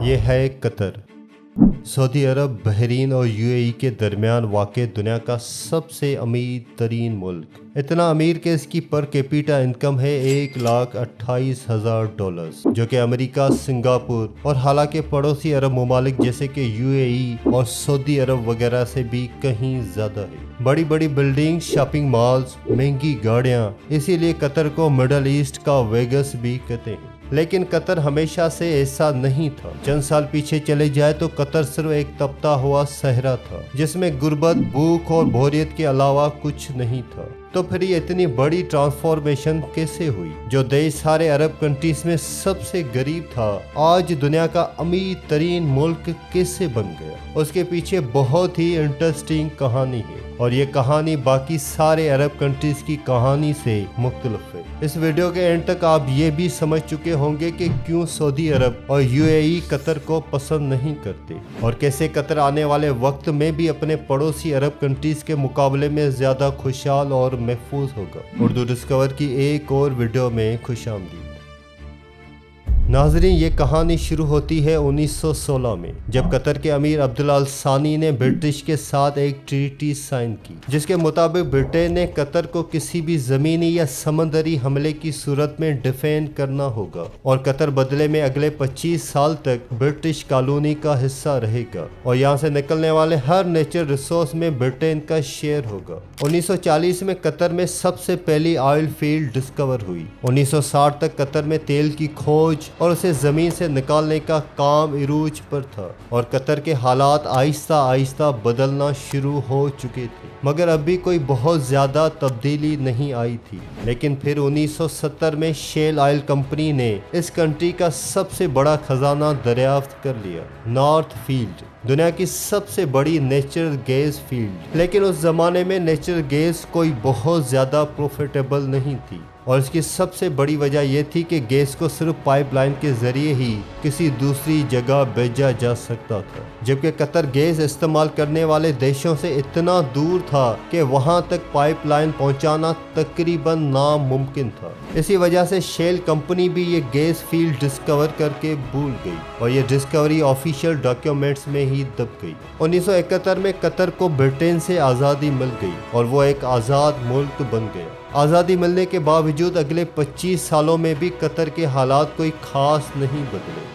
ये है Qatar. Saudi अरब, Bahrain और यूएई के दरमियान वाक़ दुनिया का सबसे अमीर तरीन मुल्क। इतना अमीर कि इसकी पर कैपिटा इनकम है $1,28,000, जो कि अमेरिका, सिंगापुर और हालांकि पड़ोसी अरब ममालिक जैसे कि यूएई और सऊदी अरब वगैरह से भी कहीं ज़्यादा है। बड़ी बड़ी बिल्डिंग, शॉपिंग मॉल्स, महंगी गाड़ियाँ, इसीलिए कतर को मिडल ईस्ट का वेगस भी कहते हैं। लेकिन कतर हमेशा से ऐसा नहीं था। चंद साल पीछे चले जाए तो कतर सिर्फ एक तपता हुआ सहरा था जिसमें गुर्बत, भूख और बोरियत के अलावा कुछ नहीं था। तो फिर ये इतनी बड़ी ट्रांसफॉर्मेशन कैसे हुई? जो देश सारे अरब कंट्रीज में सबसे गरीब था, आज दुनिया का अमीर तरीन मुल्क कैसे बन गया? उसके पीछे बहुत ही इंटरेस्टिंग कहानी है और ये कहानी बाकी सारे अरब कंट्रीज की कहानी से मुख्तलिफ है। इस वीडियो के एंड तक आप ये भी समझ चुके होंगे कि क्यों सऊदी अरब और यूएई कतर को पसंद नहीं करते और कैसे कतर आने वाले वक्त में भी अपने पड़ोसी अरब कंट्रीज के मुकाबले में ज्यादा खुशहाल और महफूज होगा। उर्दू डिस्कवर की एक और वीडियो में खुशामदीद। नाजरीन, ये कहानी शुरू होती है 1916 में, जब कतर के अमीर अब्दुल्ला अल सानी ने ब्रिटिश के साथ एक ट्रीटी साइन की, जिसके मुताबिक ब्रिटेन ने कतर को किसी भी ज़मीनी या समंदरी हमले की सूरत में डिफेंड करना होगा और कतर बदले में अगले 25 साल तक ब्रिटिश कॉलोनी का हिस्सा रहेगा और यहाँ से निकलने वाले हर नेचुरल रिसोर्स में ब्रिटेन का शेयर होगा। 1940 में कतर में सबसे पहली ऑयल फील्ड डिस्कवर हुई। 1960 तक कतर में तेल की खोज और उसे जमीन से निकालने का काम इरूज पर था और कतर के हालात आहिस्ता आहिस्ता बदलना शुरू हो चुके थे, मगर अब भी कोई बहुत ज्यादा तब्दीली नहीं आई थी। लेकिन फिर 1970 में शेल ऑयल कंपनी ने इस कंट्री का सबसे बड़ा खजाना दरियाफ्त कर लिया, नॉर्थ फील्ड, दुनिया की सबसे बड़ी नेचुरल गैस फील्ड। लेकिन उस जमाने में नेचुरल गैस कोई बहुत ज्यादा प्रॉफिटेबल नहीं थी और इसकी सबसे बड़ी वजह यह थी कि गैस को सिर्फ पाइपलाइन के जरिए ही किसी दूसरी जगह भेजा जा सकता था, जबकि कतर गैस इस्तेमाल करने वाले देशों से इतना दूर था कि वहां तक पाइपलाइन पहुंचाना तकरीबन नामुमकिन था। इसी वजह से शेल कंपनी भी ये गैस फील्ड डिस्कवर करके भूल गई और ये डिस्कवरी ऑफिशियल डॉक्यूमेंट्स में ही दब गई। 1971 में कतर को ब्रिटेन से आज़ादी मिल गई और वो एक आज़ाद मुल्क बन गया। आज़ादी मिलने के बावजूद अगले 25 सालों में भी कतर के हालात कोई खास नहीं बदले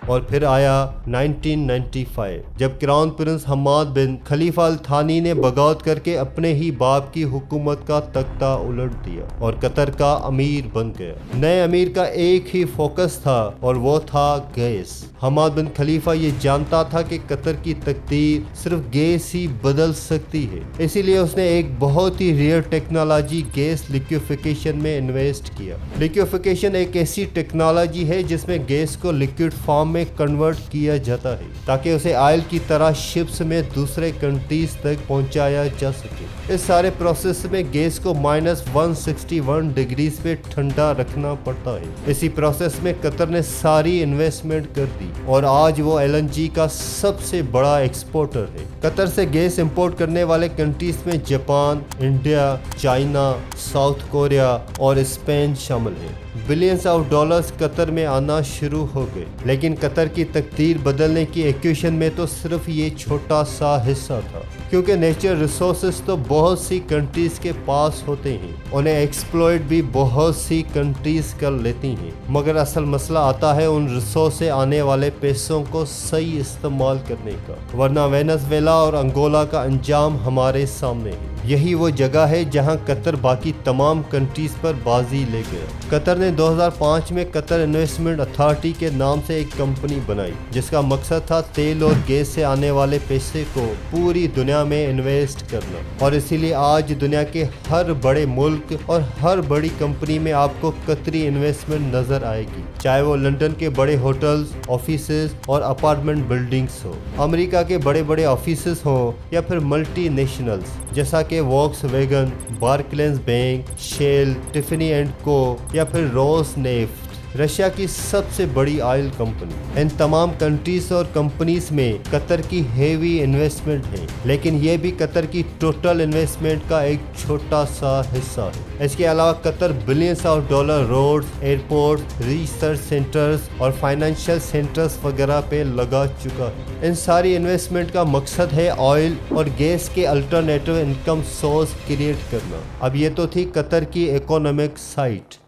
और फिर आया 1995, जब क्राउन प्रिंस हमाद बिन खलीफा अल थानी ने बगावत करके अपने ही बाप की हुकूमत का तख्ता उलट दिया और कतर का अमीर बन गया। नए अमीर का एक ही फोकस था और वो था गैस। हमाद बिन खलीफा ये जानता था कि कतर की तकदीर सिर्फ गैस ही बदल सकती है, इसीलिए उसने एक बहुत ही रेयर टेक्नोलॉजी गैस लिक्विफिकेशन में इन्वेस्ट किया। लिक्विफिकेशन एक ऐसी टेक्नोलॉजी है जिसमें गैस को लिक्विड फॉर्म में कन्वर्ट किया जाता है ताकि उसे ऑयल की तरह शिप्स में दूसरे कंट्रीज तक पहुंचाया जा सके। इस सारे प्रोसेस में गैस को -161 डिग्रीज पे ठंडा रखना पड़ता है। इसी प्रोसेस में कतर ने सारी इन्वेस्टमेंट कर दी और आज वो एलएनजी का सबसे बड़ा एक्सपोर्टर है। कतर से गैस इंपोर्ट करने वाले कंट्रीज में Japan, India, China, south Korea और स्पेन शामिल है। बिलियंस ऑफ डॉलर्स कतर में आना शुरू हो गए, लेकिन कतर की तकदीर बदलने की इक्वेशन में तो सिर्फ ये छोटा सा हिस्सा था, क्योंकि नेचुरल रिसोर्सेज तो बहुत सी कंट्रीज के पास होते हैं, उन्हें एक्सप्लॉइट भी बहुत सी कंट्रीज कर लेती हैं, मगर असल मसला आता है उन रिसोर्स से आने वाले पैसों को सही इस्तेमाल करने का, वरना वेनेजुएला और अंगोला का अंजाम हमारे सामने है। यही वो जगह है जहां कतर बाकी तमाम कंट्रीज पर बाजी ले गया। कतर ने 2005 में कतर इन्वेस्टमेंट अथॉरिटी के नाम से एक कंपनी बनाई जिसका मकसद था तेल और गैस से आने वाले पैसे को पूरी दुनिया में इन्वेस्ट करना, और इसीलिए आज दुनिया के हर बड़े मुल्क और हर बड़ी कंपनी में आपको कतरी इन्वेस्टमेंट नजर आएगी, चाहे वो लंदन के बड़े होटल्स, ऑफिसेज और अपार्टमेंट बिल्डिंग्स हो, अमेरिका के बड़े बड़े ऑफिसेज हो या फिर मल्टी नेशनल्स जैसा कि Volkswagen, Barclays bank, Shell, Tiffany and co या फिर रोसनेफ्ट, रशिया की सबसे बड़ी ऑयल कंपनी। इन तमाम कंट्रीज और कंपनीज में कतर की हेवी इन्वेस्टमेंट है, लेकिन ये भी कतर की टोटल इन्वेस्टमेंट का एक छोटा सा हिस्सा है। इसके अलावा Qatar billions of dollar roads, airport, research centres और फाइनेंशियल सेंटर्स वगैरह पे लगा चुका है। इन सारी इन्वेस्टमेंट का मकसद है ऑयल और गैस के अल्टरनेटिव इनकम सोर्स क्रिएट करना। अब ये तो थी कतर की इकोनॉमिक साइड।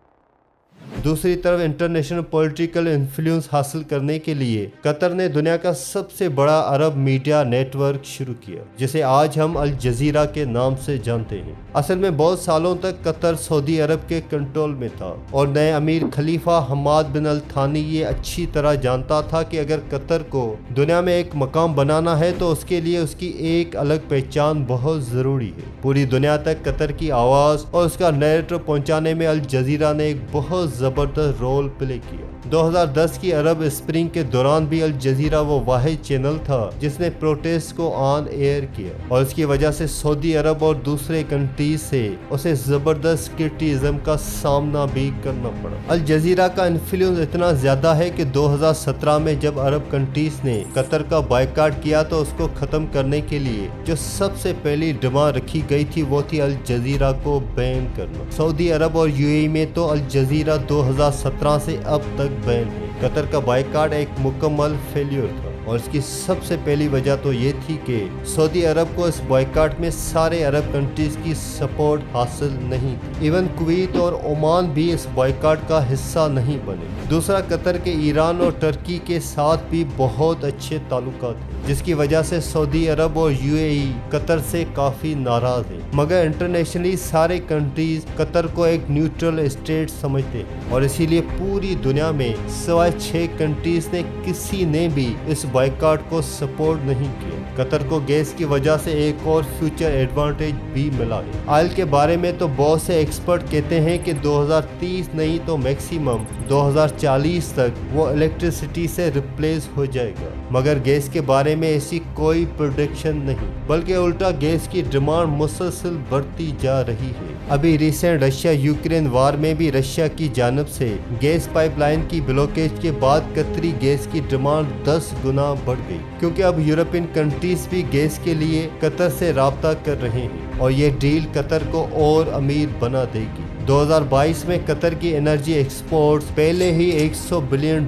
दूसरी तरफ इंटरनेशनल पॉलिटिकल इन्फ्लुएंस हासिल करने के लिए कतर ने दुनिया का सबसे बड़ा अरब मीडिया नेटवर्क शुरू किया, जिसे आज हम अल जजीरा के नाम से जानते हैं। असल में बहुत सालों तक कतर सऊदी अरब के कंट्रोल में था और नए अमीर खलीफा हमाद बिन अल थानी ये अच्छी तरह जानता था कि अगर कतर को दुनिया में एक मकाम बनाना है तो उसके लिए उसकी एक अलग पहचान बहुत जरूरी है। पूरी दुनिया तक कतर की आवाज और उसका नैरेटिव पहुंचाने में अल जजीरा ने एक बहुत जबरदस्त रोल प्ले किया। 2010 की अरब स्प्रिंग के दौरान भी अल जजीरा वो वाहिद चैनल था जिसने प्रोटेस्ट को ऑन एयर किया और इसकी वजह से सऊदी अरब और दूसरे कंट्रीज से उसे जबरदस्त क्रिटिसिज्म का सामना भी करना पड़ा। अल जजीरा का इन्फ्लुएंस इतना ज्यादा है कि 2017 में जब अरब कंट्रीज ने कतर का बायकॉट किया तो उसको खत्म करने के लिए जो सबसे पहली डिमांड रखी गई थी वो थी अल जजीरा को बैन करना। सऊदी अरब और यूएई में तो अल जजीरा 2017 से अब तक बैन है। कतर का बायकॉट एक मुकम्मल फेल्यूर था और इसकी सबसे पहली वजह तो ये थी कि सऊदी अरब को इस बायकॉट में सारे अरब कंट्रीज की सपोर्ट हासिल नहीं थी। इवन कुवैत और ओमान भी इस बायकॉट का हिस्सा नहीं बने। दूसरा, कतर के ईरान और टर्की के साथ भी बहुत अच्छे ताल्लुकात हैं, जिसकी वजह से सऊदी अरब और यूएई कतर से काफी नाराज हैं। मगर इंटरनेशनली सारे कंट्रीज कतर को एक न्यूट्रल स्टेट समझते हैं और इसीलिए पूरी दुनिया में सिवाय 6 कंट्रीज ने किसी ने भी इस बायकॉट को सपोर्ट नहीं किया। कतर को गैस की वजह से एक और फ्यूचर एडवांटेज भी मिला है। ऑयल के बारे में तो बहुत से एक्सपर्ट कहते हैं कि 2030 नहीं तो मैक्सिमम 2040 तक वो इलेक्ट्रिसिटी से रिप्लेस हो जाएगा। मगर गैस के बारे में ऐसी कोई प्रेडिक्शन नहीं, बल्कि उल्टा गैस की डिमांड मुसलसल बढ़ती जा रही है। अभी रिसेंट रशिया यूक्रेन वार में भी रशिया की जानिब से गैस पाइपलाइन की ब्लॉकेज के बाद कतरी गैस की डिमांड 10 गुना बढ़ गई, क्योंकि अब यूरोपियन कंट्रीज भी गैस के लिए कतर से राब्ता कर रहे हैं और ये डील कतर को और अमीर बना देगी। 2022 में कतर की एनर्जी एक्सपोर्ट्स पहले ही $100 बिलियन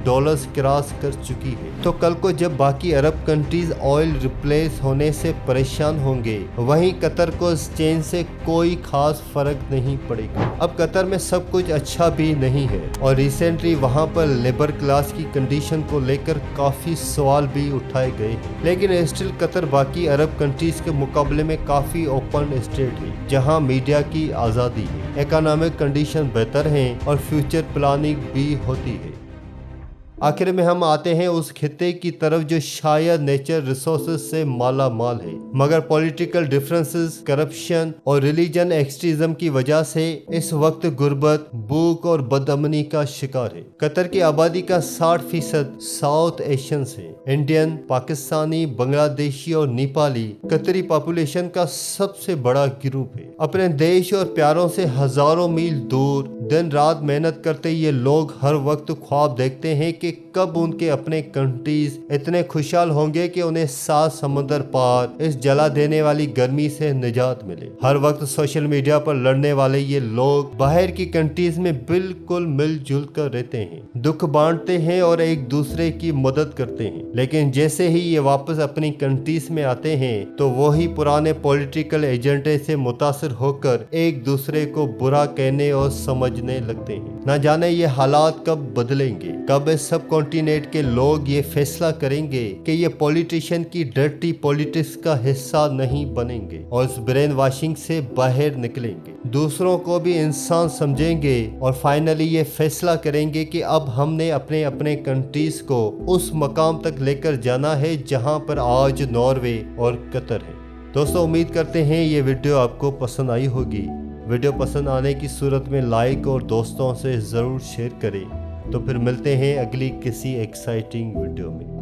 क्रॉस कर चुकी है। तो कल को जब बाकी अरब कंट्रीज ऑयल रिप्लेस होने से परेशान होंगे, वहीं कतर को इस चेन से कोई खास फर्क नहीं पड़ेगा। अब कतर में सब कुछ अच्छा भी नहीं है और रिसेंटली वहां पर लेबर क्लास की कंडीशन को लेकर काफी सवाल भी उठाए गए हैं। लेकिन स्टिल कतर बाकी अरब कंट्रीज के मुकाबले में काफी ओपन स्टेट है, जहां मीडिया की आज़ादी है, इकोनॉमिक कंडीशन बेहतर हैं और फ्यूचर प्लानिंग भी होती है। आखिर में हम आते हैं उस खित्ते की तरफ जो शायद नेचर रिसोर्सेज से माला माल है, मगर पॉलिटिकल डिफरेंसेस, करप्शन और रिलीजन एक्सट्रीज्म की वजह से इस वक्त गुर्बत, भूख और बदअमनी का शिकार है। कतर की आबादी का 60% साउथ एशियंस है। इंडियन, पाकिस्तानी, बांग्लादेशी और नेपाली कतरी पॉपुलेशन का सबसे बड़ा ग्रुप है। अपने देश और प्यारों से हजारों मील दूर दिन रात मेहनत करते ये लोग हर वक्त ख्वाब देखते हैं कि कब उनके अपने कंट्रीज इतने खुशहाल होंगे कि उन्हें 7 समुंदर पार इस जला देने वाली गर्मी से निजात मिले। हर वक्त सोशल मीडिया पर लड़ने वाले ये लोग बाहर की कंट्रीज में बिल्कुल मिलजुल कर रहते हैं, दुख बांटते हैं और एक दूसरे की मदद करते हैं। लेकिन जैसे ही ये वापस अपनी कंट्रीज में आते हैं तो वही पुराने पॉलिटिकल एजेंडे से मुतासिर होकर एक दूसरे को बुरा कहने और समझने लगते हैं। न जाने ये हालात कब बदलेंगे, कब इस सब कॉन्टिनेंट के लोग ये फैसला करेंगे कि ये पॉलिटिशियन की डर्टी पॉलिटिक्स का हिस्सा नहीं बनेंगे और इस ब्रेन वॉशिंग से बाहर निकलेंगे, दूसरों को भी इंसान समझेंगे और फाइनली ये फैसला करेंगे कि अब हमने अपने अपने कंट्रीज को उस मकाम तक लेकर जाना है जहां पर आज नॉर्वे और कतर है। दोस्तों, उम्मीद करते हैं ये वीडियो आपको पसंद आई होगी। वीडियो पसंद आने की सूरत में लाइक और दोस्तों से ज़रूर शेयर करें। तो फिर मिलते हैं अगली किसी एक्साइटिंग वीडियो में।